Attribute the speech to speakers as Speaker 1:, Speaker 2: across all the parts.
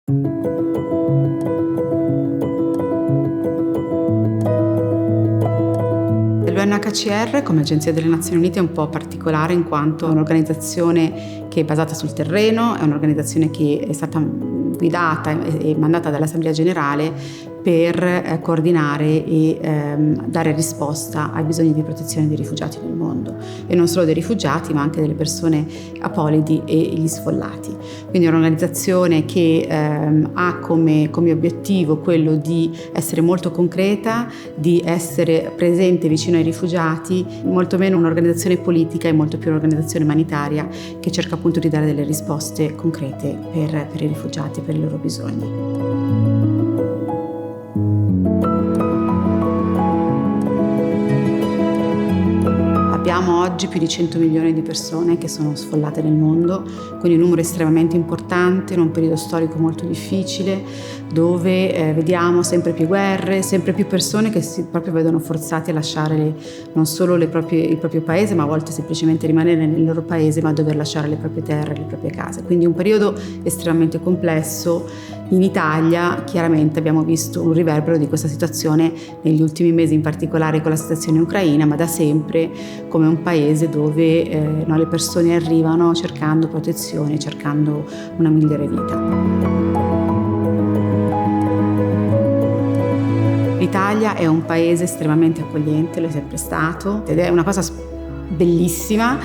Speaker 1: L'UNHCR come Agenzia delle Nazioni Unite è un po' particolare in quanto è un'organizzazione che è basata sul terreno, è un'organizzazione che è stata guidata e mandata dall'Assemblea Generale per coordinare e dare risposta ai bisogni di protezione dei rifugiati nel mondo, e non solo dei rifugiati ma anche delle persone apolidi e gli sfollati. Quindi è un'organizzazione che ha come obiettivo quello di essere molto concreta, di essere presente vicino ai rifugiati, molto meno un'organizzazione politica e molto più un'organizzazione umanitaria che cerca appunto di dare delle risposte concrete per i rifugiati e per i loro bisogni. Abbiamo oggi più di 100 milioni di persone che sono sfollate nel mondo, quindi un numero estremamente importante in un periodo storico molto difficile, dove vediamo sempre più guerre, sempre più persone che si proprio vedono forzate a lasciare non solo il proprio paese, ma a volte semplicemente rimanere nel loro paese, ma dover lasciare le proprie terre, le proprie case. Quindi un periodo estremamente complesso. In Italia chiaramente abbiamo visto un riverbero di questa situazione negli ultimi mesi, in particolare con la situazione ucraina, ma da sempre come un paese dove le persone arrivano cercando protezione, cercando una migliore vita. L'Italia è un paese estremamente accogliente, lo è sempre stato, ed è una cosa bellissima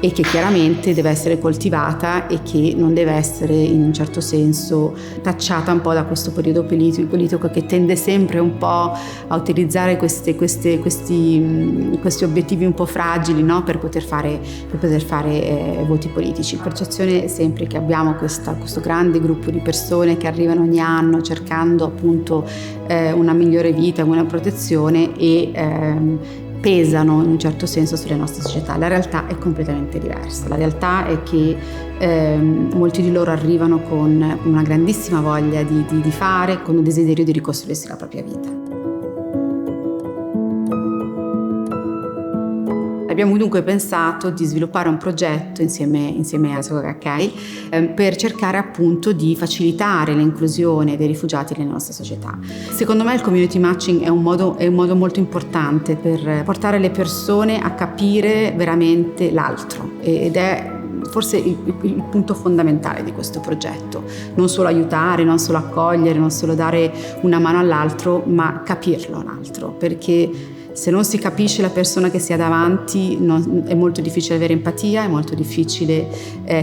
Speaker 1: e che chiaramente deve essere coltivata e che non deve essere in un certo senso tacciata un po' da questo periodo politico che tende sempre un po' a utilizzare questi obiettivi un po' fragili, no? per poter fare voti politici. La percezione è sempre che abbiamo questo grande gruppo di persone che arrivano ogni anno cercando appunto una migliore vita, una protezione e pesano in un certo senso sulle nostre società. La realtà è completamente diversa. La realtà è che molti di loro arrivano con una grandissima voglia di fare, con un desiderio di ricostruirsi la propria vita. Abbiamo dunque pensato di sviluppare un progetto insieme a Sogakai per cercare appunto di facilitare l'inclusione dei rifugiati nelle nostre società. Secondo me il community matching è un modo molto importante per portare le persone a capire veramente l'altro, ed è forse il punto fondamentale di questo progetto. Non solo aiutare, non solo accogliere, non solo dare una mano all'altro, ma capirlo l'altro, perché se non si capisce la persona che si ha davanti è molto difficile avere empatia, è molto difficile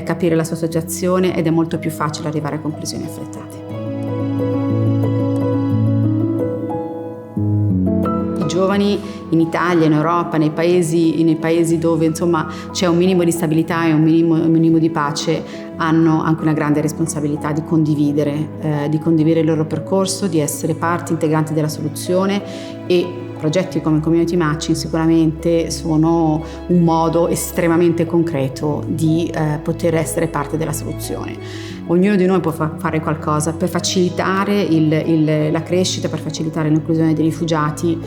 Speaker 1: capire la sua situazione ed è molto più facile arrivare a conclusioni affrettate. I giovani in Italia, in Europa, nei paesi dove insomma c'è un minimo di stabilità e un minimo di pace, hanno anche una grande responsabilità di condividere il loro percorso, di essere parte integrante della soluzione, e progetti come Community Matching sicuramente sono un modo estremamente concreto di poter essere parte della soluzione. Ognuno di noi può fare qualcosa per facilitare la crescita, per facilitare l'inclusione dei rifugiati,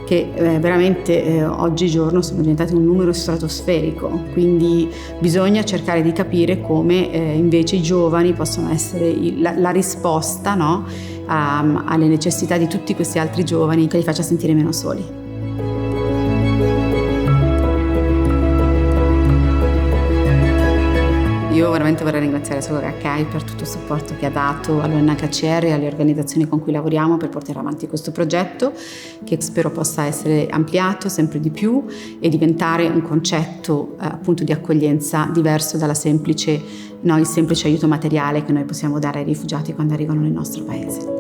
Speaker 1: che veramente oggigiorno sono diventati un numero stratosferico, quindi bisogna cercare di capire come invece i giovani possono essere la risposta, no? Alle necessità di tutti questi altri giovani, che li faccia sentire meno soli. Io veramente vorrei ringraziare Sogakai per tutto il supporto che ha dato all'UNHCR e alle organizzazioni con cui lavoriamo per portare avanti questo progetto, che spero possa essere ampliato sempre di più e diventare un concetto appunto di accoglienza diverso dal semplice aiuto materiale che noi possiamo dare ai rifugiati quando arrivano nel nostro paese.